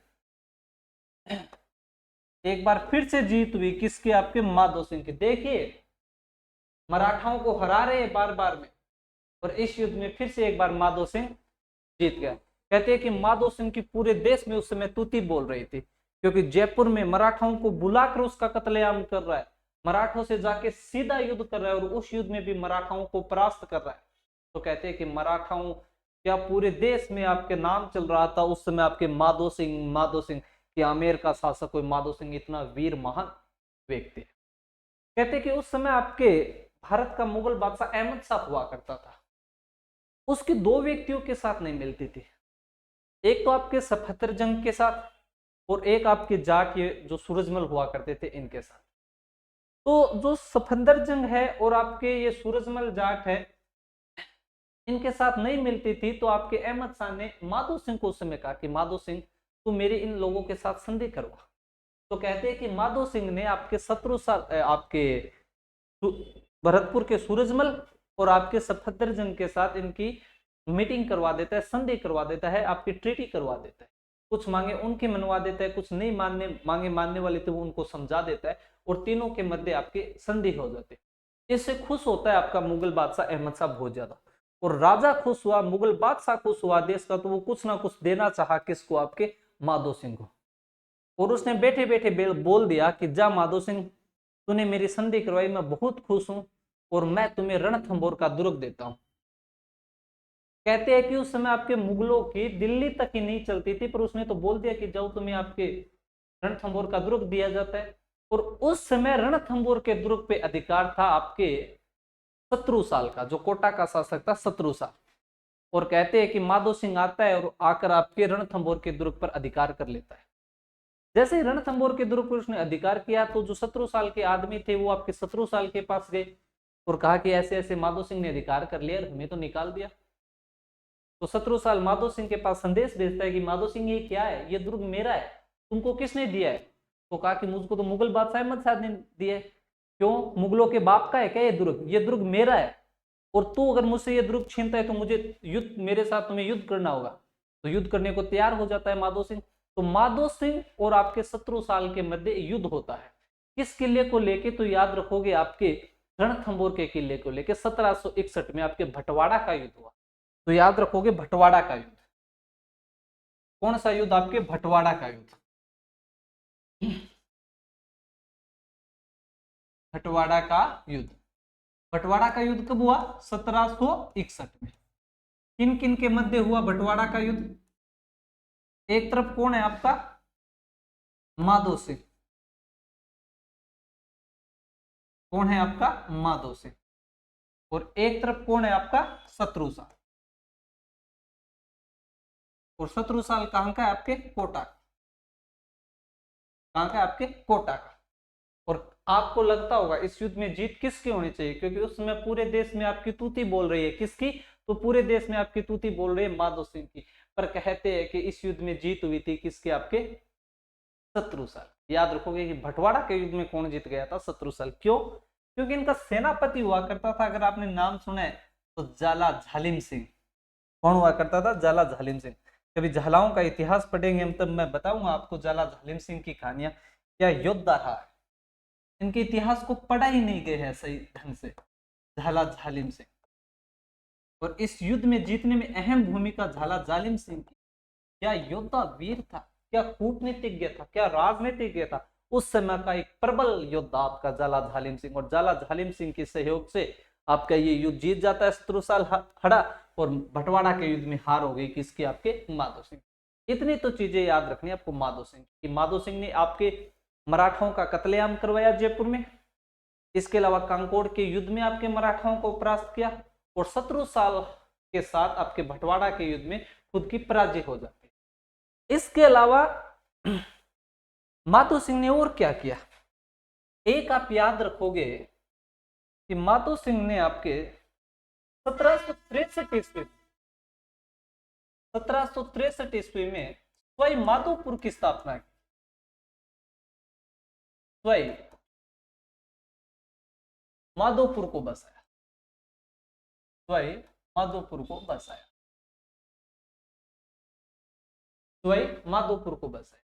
[SPEAKER 1] एक बार फिर से जीत हुई किसकी? आपके माधो सिंह की। देखिए मराठाओं को हरा रहे बार बार में, और इस युद्ध में फिर से एक बार माधो सिंह जीत गया। कहते हैं कि माधो सिंह की पूरे देश में उस समय तूती बोल रही थी, क्योंकि जयपुर में मराठाओं को बुलाकर उसका कत्लेआम कर रहा है, मराठों से जाके सीधा युद्ध कर रहा है, और उस युद्ध में भी मराठाओं को परास्त कर रहा है। तो कहते हैं कि मराठाओं क्या पूरे देश में आपके नाम चल रहा था उस समय आपके माधो सिंह कि आमेर का शासक कोई माधो सिंह इतना वीर महान व्यक्ति है। कहते कि उस समय आपके भारत का मुगल बादशाह अहमद शाह हुआ करता था, उसकी 2 व्यक्तियों के साथ नहीं मिलती थी, एक तो आपके सफदरजंग के साथ और एक आपके जाट ये जो सूरजमल हुआ करते थे इनके साथ। तो जो सफदरजंग है और आपके ये सूरजमल जाट है, इनके साथ नहीं मिलती थी। तो आपके अहमद शाह ने माधो सिंह को उस समय कहा कि माधो सिंह तू मेरे इन लोगों के साथ संधि करवा। तो कहते हैं कि माधो सिंह ने आपके शत्रु आपके भरतपुर के सूरजमल और आपके सफदरजंग के साथ इनकी मीटिंग करवा देता है, संधि करवा देता है, आपकी ट्रीटी करवा देता है। कुछ मांगे उनकी मनवा देता है, कुछ नहीं मांगे वाले थे वो उनको समझा देता है, और तीनों के मध्य आपकी संधि हो जाती है। इससे खुश होता है आपका मुगल बादशाह अहमद शाह बहुत ज्यादा, और राजा खुश हुआ, मुगल बादशाह खुश हुआ देश का, तो वो कुछ ना कुछ देना चाहा किसको? आपके माधो सिंह को। और उसने बैठे बैठे बोल दिया कि जा माधो सिंह, तूने मेरी संधि करवाई, मैं बहुत खुश हूं, और मैं तुम्हें रणथंभौर का दुर्ग देता हूं। कहते हैं कि उस समय आपके मुगलों की दिल्ली तक ही नहीं चलती थी, पर उसने तो बोल दिया कि जाओ तुम्हें आपके रणथंभौर का दुर्ग दिया जाता है। और उस समय रणथंभौर के दुर्ग पे अधिकार था आपके शत्रुसाल का, जो कोटा का शासक था शत्रुसाल। और कहते हैं कि माधो सिंह आता है और आकर आपके रणथंभौर के दुर्ग पर अधिकार कर लेता है। जैसे ही रणथंभौर के दुर्ग पर उसने अधिकार किया तो जो शत्रुसाल के आदमी थे वो आपके शत्रुसाल के पास गए और कहा कि ऐसे ऐसे माधो सिंह ने अधिकार कर लिया, हमें तो निकाल दिया। तो शत्रुसाल माधो सिंह के पास संदेश भेजता है कि माधो सिंह ये क्या है, ये दुर्ग मेरा है, तुमको किसने दिया है? तो कहा कि मुझको तो मुगल बादशाह अहमद शाह ने दिया है। क्यों, मुगलों के बाप का है क्या ये दुर्ग? ये दुर्ग मेरा है, और तू अगर मुझसे ये दुर्ग छीनता है तो मुझे युद्ध, मेरे साथ तुम्हें युद्ध करना होगा। तो युद्ध करने को तैयार हो जाता है माधो सिंह। तो माधो सिंह और आपके शत्रुसाल के मध्य युद्ध होता है। किस किले को लेके? तो याद रखोगे आपके रणथंभौर के किले को लेके 1761 में आपके भटवाड़ा का युद्ध हुआ। तो याद रखोगे भटवाड़ा का युद्ध। कौन सा युद्ध? आपके भटवाड़ा का युद्ध। भटवाड़ा का युद्ध। भटवाड़ा का युद्ध कब हुआ? 1761 में। किन किन के मध्य हुआ भटवाड़ा का युद्ध? एक तरफ कौन है आपका? माधो सिंह। कौन है आपका? माधो सिंह। और एक तरफ कौन है आपका? शत्रुसाल। और शत्रुसाल कहां का है? आपके कोटा। कहां का? आपके कोटा का। और आपको लगता होगा इस युद्ध में जीत किसकी होनी चाहिए, क्योंकि उस समय पूरे देश में आपकी तूती बोल रही है। किसकी? तो पूरे देश में आपकी तूती बोल रही है माधो सिंह की। पर कहते हैं कि इस युद्ध में जीत हुई थी किसके? आपके शत्रुसाल। याद रखोगे कि भटवाड़ा के युद्ध में कौन जीत गया था? शत्रुसाल। क्यों? क्योंकि इनका सेनापति हुआ करता था, अगर आपने नाम सुना है तो जाला झालिम सिंह। कौन हुआ करता था? जाला झालिम सिंह। कभी झालाओं का इतिहास पढ़ेंगे हम, तब मैं बताऊंगा आपको जाला झालिम सिंह की कहानियां। क्या योद्धा रहा है, इनके इतिहास को पढ़ा ही नहीं गए हैं सही ढंग से। झाला झालिम सिंह। और इस युद्ध में जीतने में अहम भूमिका झाला झालिम सिंह की। क्या योद्धा, वीर था, क्या कूटनीतिज्ञ था, क्या राजनीतिज्ञ था। उस समय का एक प्रबल योद्धा आपका जाला झालिम सिंह। और जाला झालिम सिंह के सहयोग से आपका ये युद्ध जीत जाता है शत्रुसाल हड़ा, और भटवाड़ा के युद्ध में हार हो गई किसकी? आपके माधो सिंह। इतनी तो चीजें याद रखनी आपको माधो सिंह की। माधो सिंह ने आपके मराठाओं का कत्लेआम करवाया जयपुर में। इसके अलावा कांकोड़ के युद्ध में आपके मराठाओं को परास्त किया, और शत्रुसाल के साथ आपके भटवाड़ा के युद्ध में खुद की पराजय हो जाती है। इसके अलावा माधो सिंह ने और क्या किया? एक आप याद रखोगे कि माधो सिंह ने आपके 1763 ईस्वी 1763 ईस्वी में सवाई माधोपुर की स्थापना की। सवाई माधोपुर को बसाया। सवाई माधोपुर को बसाया। सवाई माधोपुर को बसाया।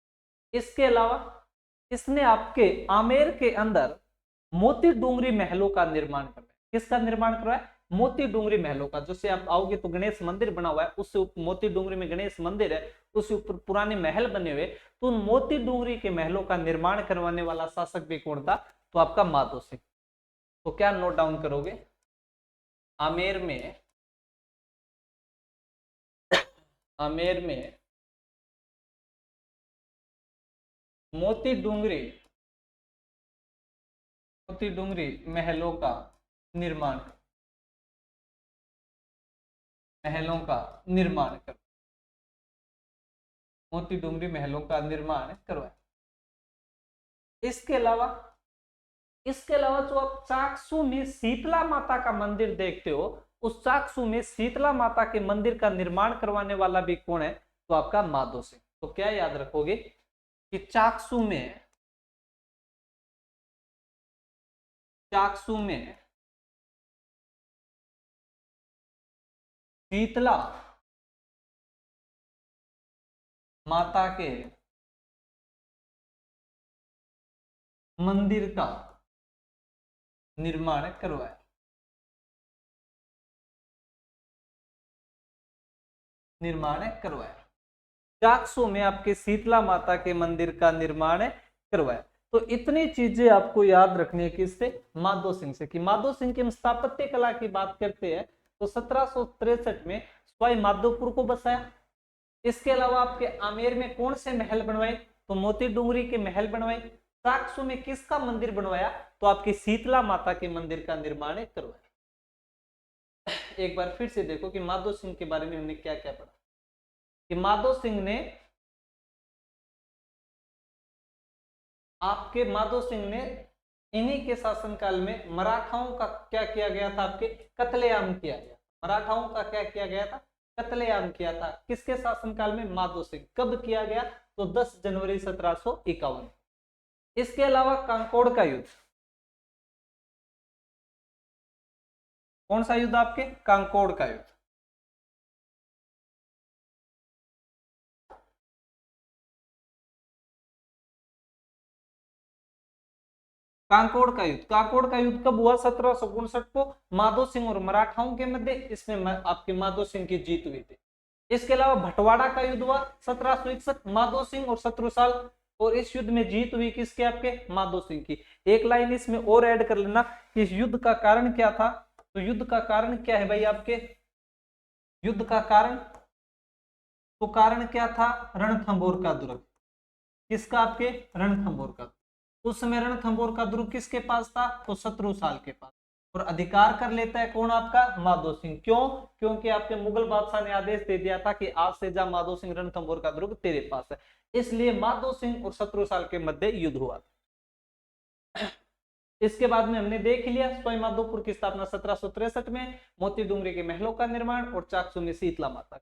[SPEAKER 1] इसके अलावा इसने आपके आमेर के अंदर मोती डूंगरी महलों का निर्माण करवाया। किसका निर्माण करवाया? मोती डूंगरी महलों का। जैसे आप आओगे तो गणेश मंदिर बना हुआ है, उससे मोती डूंगरी में गणेश मंदिर है, उससे ऊपर पुराने महल बने हुए। तो उन मोती डूंगरी के महलों का निर्माण करवाने वाला शासक भी कौन था? तो आपका माधो सिंह। तो क्या नोट डाउन करोगे? आमेर में मोती डूंगरी महलों का निर्माण कर मोती डूंगरी महलों का निर्माण करवाया। इसके अलावा जो आप चाकसू में शीतला माता का मंदिर देखते हो, उस चाकसू में शीतला माता के मंदिर का निर्माण करवाने वाला भी कौन है? तो आपका माधो सिंह। तो क्या याद रखोगे कि चाकसू में शीतला माता के मंदिर का निर्माण करवाया। चाकसू में आपके शीतला माता के मंदिर का निर्माण करवाया। तो इतनी चीजें आपको याद रखनी है किससे? माधो सिंह से। कि माधो सिंह की हम स्थापत्य कला की बात करते हैं तो 1763 में सवाई माधोपुर को बसाया। इसके अलावा आपके आमेर में कौन से महल बनवाए? तो मोती डूंगरी के महल बनवाए। चाकसू में किसका मंदिर बनवाया? तो आपकी शीतला माता के मंदिर का निर्माण करवाया। एक बार फिर से देखो कि माधो सिंह के बारे में हमने क्या क्या पढ़ा, कि माधो सिंह ने इन्हीं के शासनकाल में मराठाओं का क्या किया गया था? आपके कत्लेआम किया गया। मराठाओं का क्या किया गया था? कत्लेआम किया था। किसके शासनकाल में? माधो सिंह। कब किया गया? तो 10 जनवरी 1751। इसके अलावा कांकोड़ का युद्ध, कौन सा युद्ध? आपके कांकोड़ का युद्ध। कांकोड़ का युद्ध कब हुआ? 1759 को माधो सिंह और मराठाओं के मध्य। इसमें आपके माधो सिंह की जीत हुई थी। इसके अलावा भटवाड़ा का युद्ध हुआ 1761, माधो सिंह और शत्रुसाल, और इस युद्ध में जीत हुई किसके? आपके माधो सिंह की। एक लाइन इसमें और ऐड कर लेना कि इस युद्ध का कारण क्या था। तो युद्ध का कारण क्या है भाई? आपके युद्ध का कारण, तो कारण क्या था? रणथंभौर का दुर्ग। किसका? आपके रणथंभौर का। उस समय रणथंभौर का दुर्ग किसके पास था? तो शत्रुसाल के पास। और अधिकार कर लेता है कौन? आपका माधो सिंह। क्यों? क्योंकि आपके मुगल बादशाह ने आदेश दे दिया था कि आज से जा माधो सिंह, रणथंभौर का दुर्ग तेरे पास है। इसलिए माधो सिंह और शत्रुसाल के मध्य युद्ध हुआ। इसके बाद में हमने देख लिया सवाई माधोपुर की स्थापना 1763 में, मोती डूंगरी के महलों का निर्माण, और चाकसू में शीतला माता।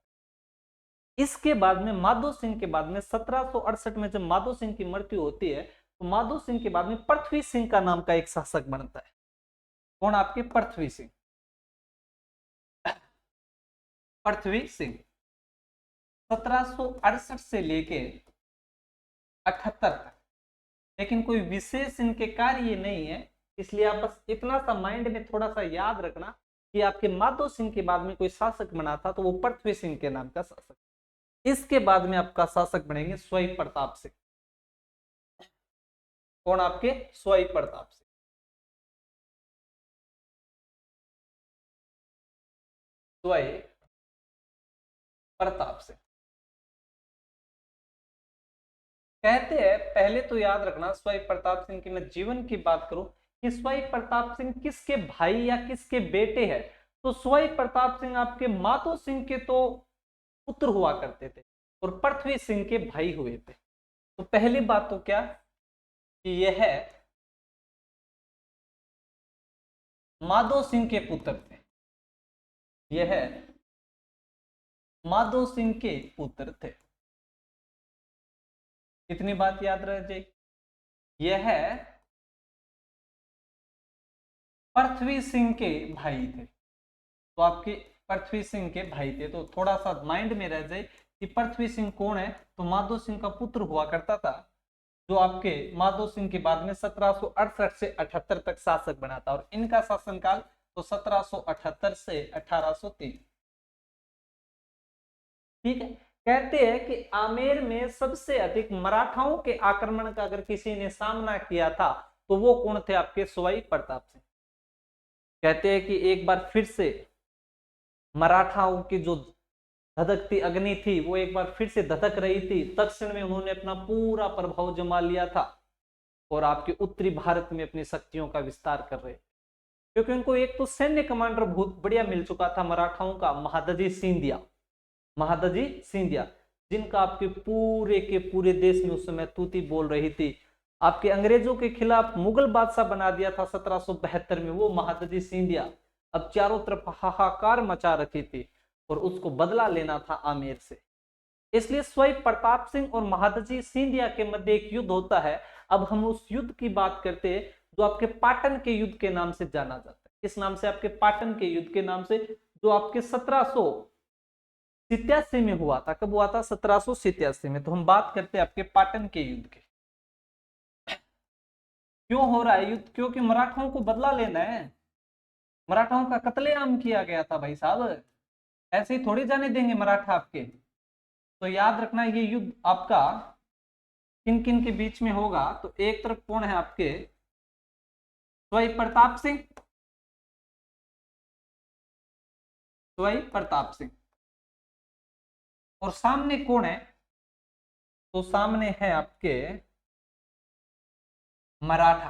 [SPEAKER 1] इसके बाद में माधो सिंह के बाद में 1768 में जब माधो सिंह की मृत्यु होती है, तो माधो सिंह के बाद में पृथ्वी सिंह का नाम का एक शासक बनता है। कौन? आपके पृथ्वी सिंह। पृथ्वी सिंह 1768 से लेके 78 तक, लेकिन कोई विशेष इनके कार्य नहीं है। इसलिए आप बस इतना सा माइंड में थोड़ा सा याद रखना कि आपके माधो सिंह के बाद में कोई शासक बना था तो वो पृथ्वी सिंह के नाम का शासक। इसके बाद में आपका शासक बनेंगे स्वयं प्रताप सिंह। कौन? आपके स्वयं प्रताप सिंह। स्वयं प्रताप सिंह कहते हैं, पहले तो याद रखना स्वयं प्रताप सिंह की मैं जीवन की बात करूं कि स्वयं प्रताप सिंह किसके भाई या किसके बेटे हैं? तो स्वयं प्रताप सिंह आपके माधो सिंह के तो पुत्र हुआ करते थे और पृथ्वी सिंह के भाई हुए थे। तो पहली बात तो क्या कि यह माधो सिंह के पुत्र थे। यह माधो सिंह के पुत्र थे। कितनी बात याद रह जाए? यह पृथ्वी सिंह के भाई थे। तो आपके पृथ्वी सिंह के भाई थे। तो थोड़ा सा माइंड में रह जाए कि पृथ्वी सिंह कौन है? तो माधो सिंह का पुत्र हुआ करता था, जो आपके माधो सिंह के बाद में 1768 से 78 तक शासक बना था। और इनका शासनकाल तो 1778 से 1803। ठीक है। कहते हैं कि आमेर में सबसे अधिक मराठाओं के आक्रमण का अगर किसी ने सामना किया था तो वो कौन थे? आपके सवाई प्रताप सिंह। कहते हैं कि एक बार फिर से मराठाओं की जो धधकती अग्नि थी वो एक बार फिर से धधक रही थी। दक्षिण में उन्होंने अपना पूरा प्रभाव जमा लिया था और आपके उत्तरी भारत में अपनी शक्तियों का विस्तार कर रहे, क्योंकि उनको एक तो सैन्य कमांडर बहुत बढ़िया मिल चुका था मराठाओं का, महादजी सिंधिया। महादजी सिंधिया, जिनका आपके पूरे के पूरे देश में उस समय तूती बोल रही थी। आपके अंग्रेजों के खिलाफ मुगल बादशाह बना दिया था 1772 में वो महादजी सिंधिया। अब चारों तरफ हाहाकार मचा रखी थी और उसको बदला लेना था आमेर से। इसलिए स्वयं प्रताप सिंह और महादजी सिंधिया के मध्य एक युद्ध होता है। अब हम उस युद्ध की बात करते हैं जो आपके पाटन के युद्ध के नाम से जाना जाता है। किस नाम से? आपके पाटन के युद्ध के नाम से, जो आपके 1787 में हुआ था। कब हुआ था? 1787 में। तो हम बात करते हैं आपके पाटन के युद्ध के। क्यों हो रहा है युद्ध? क्योंकि मराठाओं को बदला लेना है। मराठाओं का कत्लेआम किया गया था भाई साहब, ऐसे ही थोड़ी जाने देंगे मराठा आपके। तो याद रखना ये युद्ध आपका किन किन के बीच में होगा। तो एक तरफ कौन है? आपके स्वयं प्रताप सिंह, स्वयं प्रताप सिंह। और सामने कौन है? तो सामने है आपके मराठा।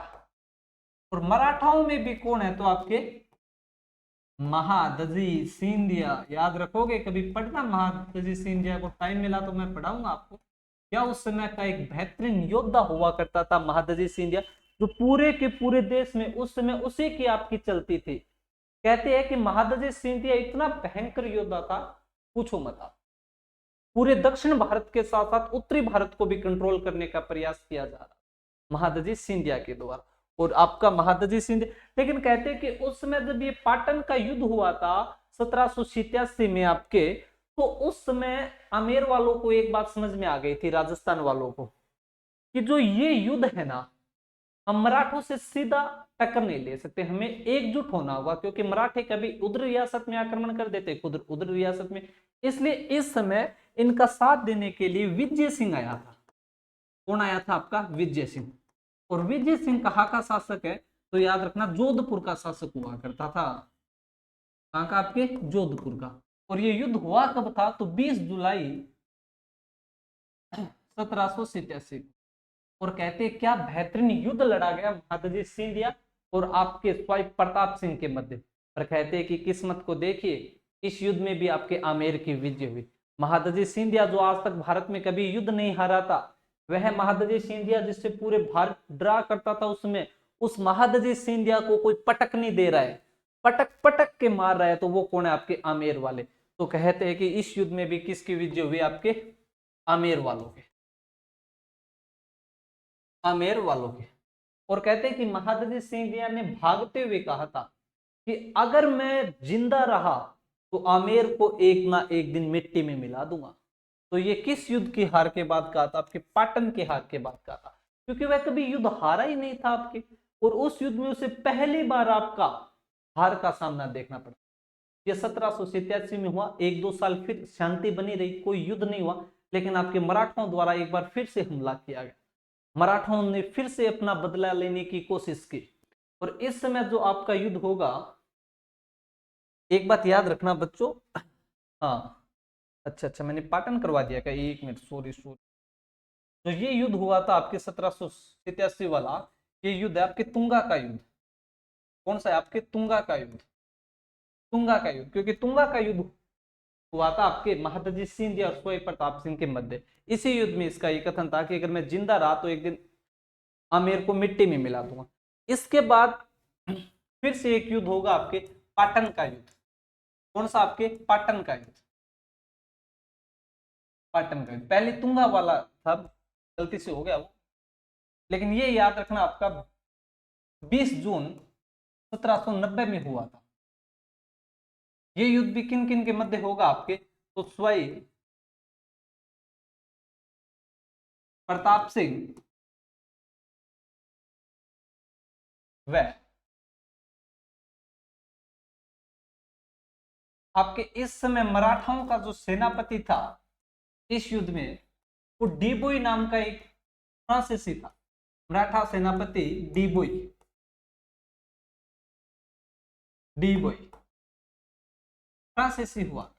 [SPEAKER 1] और मराठाओं में भी कौन है, तो आपके महादजी सिंधिया। याद रखोगे, कभी पढ़ना महादजी सिंधिया को, टाइम मिला तो मैं पढ़ाऊंगा आपको। क्या उस समय का एक बेहतरीन योद्धा हुआ करता था महादजी सिंधिया, जो पूरे के पूरे देश में उस समय उसी की आपकी चलती थी। कहते हैं कि महादजी सिंधिया इतना भयंकर योद्धा था, पूछो मत आप। पूरे दक्षिण भारत के साथ साथ उत्तरी भारत को भी कंट्रोल करने का प्रयास किया जा रहा महादजी सिंधिया के द्वारा। और आपका महादजी सिंधिया, लेकिन कहते हैं कि उस समय जब ये पाटन का युद्ध हुआ था 1787 में आपके, तो उस समय आमेर वालों को एक बात समझ में आ गई थी, राजस्थान वालों को, कि जो ये युद्ध है ना, हम मराठों से सीधा टक्कर नहीं ले सकते, हमें एकजुट होना होगा, क्योंकि मराठे कभी उधर रियासत में आक्रमण कर देते, खुद उधर रियासत में। इसलिए इस समय इनका साथ देने के लिए विजय सिंह आया था। कौन आया था आपका, विजय सिंह। और विजय सिंह कहाँ का शासक है, तो याद रखना जोधपुर का शासक हुआ करता था। कहाँ का, आपके जोधपुर का। और ये युद्ध हुआ कब था, तो 20 जुलाई 1787। और कहते हैं क्या बेहतरीन युद्ध लड़ा गया महादजी सिंधिया और आपके स्वाई प्रताप सिंह के मध्य। पर कहते हैं कि किस्मत को देखिए, इस युद्ध में भी आपके आमेर की विजय हुई। महादजी सिंधिया जो आज तक भारत में कभी युद्ध नहीं हारा था, वह महादजी सिंधिया जिससे पूरे भारत डरा करता था उसमें, उस महादजी सिंधिया को कोई पटक नहीं दे रहा है, पटक पटक के मार रहा है, तो वो कौन है, आपके आमेर वाले। तो कहते हैं कि इस युद्ध में भी किसकी विजय हुई, आपके आमेर वालों के, आमेर वालों के। और कहते हैं कि महादजी सिंधिया ने भागते हुए कहा था कि अगर मैं जिंदा रहा तो आमेर को एक ना एक दिन मिट्टी में मिला दूंगा। तो ये किस युद्ध की हार के बाद कहा था, आपके पाटन के हार के बाद कहा था, क्योंकि वह कभी युद्ध हारा ही नहीं था आपके, और उस युद्ध में उसे पहली बार आपका हार का सामना देखना पड़ा। ये 1787 में हुआ, 1-2 साल फिर शांति बनी रही, कोई युद्ध नहीं हुआ, लेकिन आपके मराठों द्वारा एक बार फिर से हमला किया गया, मराठों ने फिर से अपना बदला लेने की कोशिश की। और इस समय जो आपका युद्ध होगा, एक बात याद रखना बच्चों, हाँ अच्छा मैंने पाटन करवा दिया क्या, 1 मिनट, सॉरी। तो ये युद्ध हुआ था आपके 1787 वाला, ये युद्ध है आपके तुंगा का युद्ध। कौन सा है, आपके तुंगा का युद्ध, तुंगा का युद्ध, क्योंकि तुंगा का युद्ध हुआ था आपके महादजी सिंधिया और स्वयं प्रताप सिंह के मध्य। इसी युद्ध में इसका ये कथन था कि अगर मैं जिंदा रहा तो एक दिन आमेर को मिट्टी में मिला दूंगा। इसके बाद फिर से एक युद्ध होगा आपके पाटन का युद्ध। कौन सा, आपके पाटन का युद्ध, पाटन का युद्ध। पहले तुंगा वाला था, गलती से हो गया वो, लेकिन ये याद रखना आपका 20 जून 1790 में हुआ था। ये युद्ध भी किन किन के मध्य होगा आपके, तो स्वयं प्रताप सिंह व आपके इस समय मराठाओं का जो सेनापति था इस युद्ध में, वो डीबोई नाम का एक फ्रांसीसी था। मराठा सेनापति डीबोई, डीबोई फ्रांसीसी हुआ।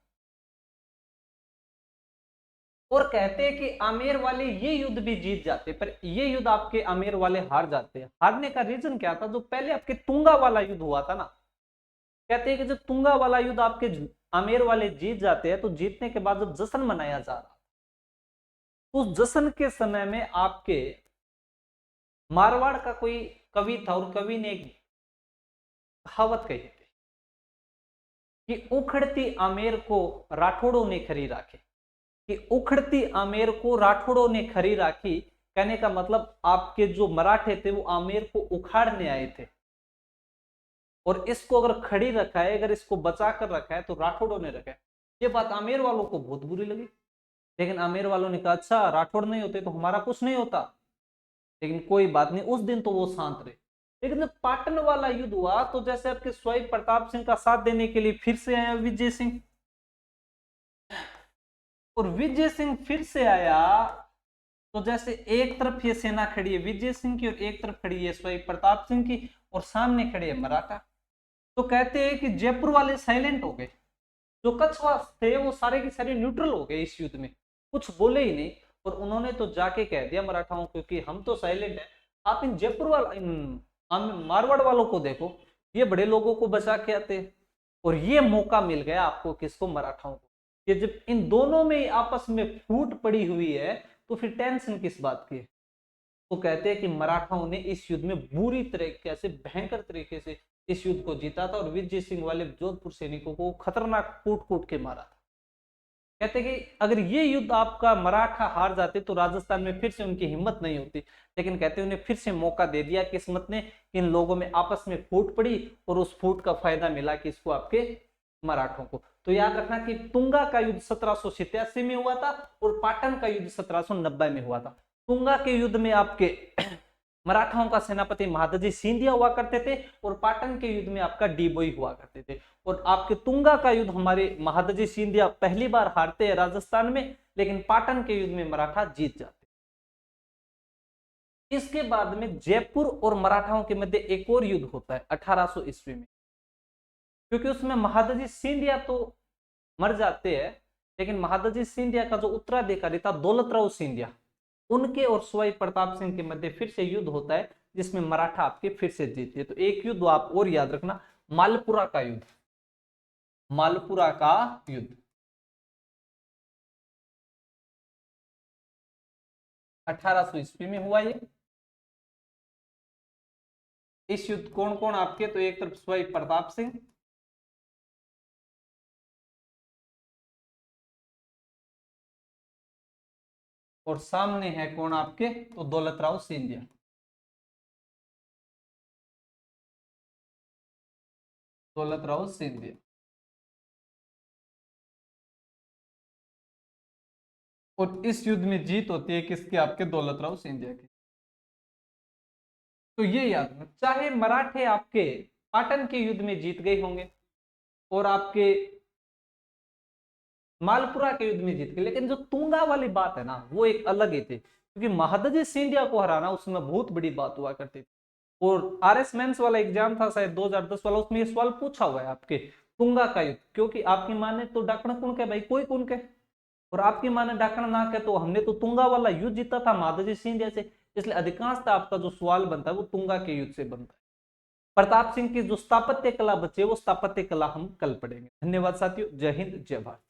[SPEAKER 1] और कहते हैं कि आमेर वाले ये युद्ध भी जीत जाते, पर ये युद्ध आपके आमेर वाले हार जाते हैं। हारने का रीजन क्या था, जो पहले आपके तुंगा वाला युद्ध हुआ था ना, कहते हैं कि जब तुंगा वाला युद्ध आपके आमेर वाले जीत जाते हैं, तो जीतने के बाद जब जश्न मनाया जा रहा, उस जश्न के समय में आपके मारवाड़ का कोई कवि था, और कवि ने एक कहावत कही थी कि उखड़ती आमेर को राठौड़ों ने खरी राखी, कि उखड़ती आमेर को राठौड़ों ने खरी राखी। कहने का मतलब आपके जो मराठे थे वो आमेर को उखाड़ने आए थे, और इसको अगर खड़ी रखा है, अगर इसको बचा कर रखा है, तो राठौड़ों ने रखा है। ये बात आमेर वालों को बहुत बुरी लगी, लेकिन आमेर वालों ने कहा अच्छा राठौड़ नहीं होते तो हमारा कुछ नहीं होता, लेकिन कोई बात नहीं, उस दिन तो वो शांत रहे। लेकिन जब पाटन वाला युद्ध हुआ, तो जैसे आपके स्वयं प्रताप सिंह का साथ देने के लिए फिर से आया विजय सिंह, और विजय सिंह फिर से आया, तो जैसे एक तरफ ये सेना खड़ी है विजय सिंह की, और एक तरफ खड़ी है स्वयं प्रताप सिंह की, और सामने खड़े है मराठा। तो कहते हैं कि जयपुर वाले साइलेंट हो गए, जो कच्छवास थे वो सारे के सारे न्यूट्रल हो गए इस युद्ध में, कुछ बोले ही नहीं। और उन्होंने तो जाके कह दिया मराठाओं को कि हम तो साइलेंट है, आप इन जयपुर वाला इन मारवाड़ वालों को देखो, ये बड़े लोगों को बचा के आते, और ये मौका मिल गया आपको किसको, मराठाओं को। ये जब इन दोनों में आपस में फूट पड़ी हुई है तो फिर टेंशन किस बात की। तो कहते हैं कि मराठाओं ने इस युद्ध में बुरी तरीके से, भयंकर तरीके से इस युद्ध को जीता था, और विजय सिंह वाले जोधपुर सैनिकों को खतरनाक कूट कूट के मारा था। कहते कि अगर ये युद्ध आपका मराठा हार जाते तो राजस्थान में फिर से उनकी हिम्मत नहीं होती, लेकिन कहते उन्हें फिर से मौका दे दिया किस्मत ने, इन लोगों में आपस में फूट पड़ी और उस फूट का फायदा मिला किसको, आपके मराठों को। तो याद रखना कि तुंगा का युद्ध 1787 में हुआ था और पाटन का युद्ध 1790 में हुआ था। तुंगा के युद्ध में आपके मराठाओं का सेनापति महादजी सिंधिया हुआ करते थे, और पाटन के युद्ध में आपका डीबोई हुआ करते थे। और आपके तुंगा का युद्ध हमारे महादजी सिंधिया पहली बार हारते हैं राजस्थान में, लेकिन पाटन के युद्ध में मराठा जीत जाते। इसके बाद में जयपुर और मराठाओं के मध्य एक और युद्ध होता है 1800 ईस्वी में, क्योंकि उसमें महादजी सिंधिया तो मर जाते हैं, लेकिन महादजी सिंधिया का जो उत्तराधिकारी था दौलतराव सिंधिया, उनके और सवाई प्रताप सिंह के मध्य फिर से युद्ध होता है, जिसमें मराठा आपके फिर से जीतते हैं। तो एक युद्ध आप और याद रखना, मालपुरा का युद्ध। मालपुरा का युद्ध 1800 ईस्वी में हुआ ये। इस युद्ध कौन कौन आपके, तो एक तरफ सवाई प्रताप सिंह, और सामने है कौन आपके, तो दौलतराव सिंधिया। दौलतराव सिंधिया। और इस युद्ध में जीत होती है किसके, आपके दौलतराव सिंधिया की। तो ये याद रखना, चाहे मराठे आपके पाटन के युद्ध में जीत गए होंगे और आपके मालपुरा के युद्ध में जीत गए, लेकिन जो तुंगा वाली बात है ना, वो एक अलग ही थी, क्योंकि महादजी सिंधिया को हराना उसमें बहुत बड़ी बात हुआ करती थी। और आरएस मेंस वाला एग्जाम था शायद 2010 वाला, उसमें ये सवाल पूछा हुआ है आपके तुंगा का युद्ध, क्योंकि आपकी माने तो डाकण कुण के भाई कोई कुण के, और आपकी माने डाकण ना के, तो हमने तो तुंगा वाला युद्ध जीता था महादजी सिंधिया से, इसलिए अधिकांशतः आपका जो सवाल बनता है वो तुंगा के युद्ध से बनता है। प्रताप सिंह की जो स्थापत्य कला बचे, वो स्थापत्य कला हम कल पढ़ेंगे। धन्यवाद साथियों, जय हिंद जय भारत।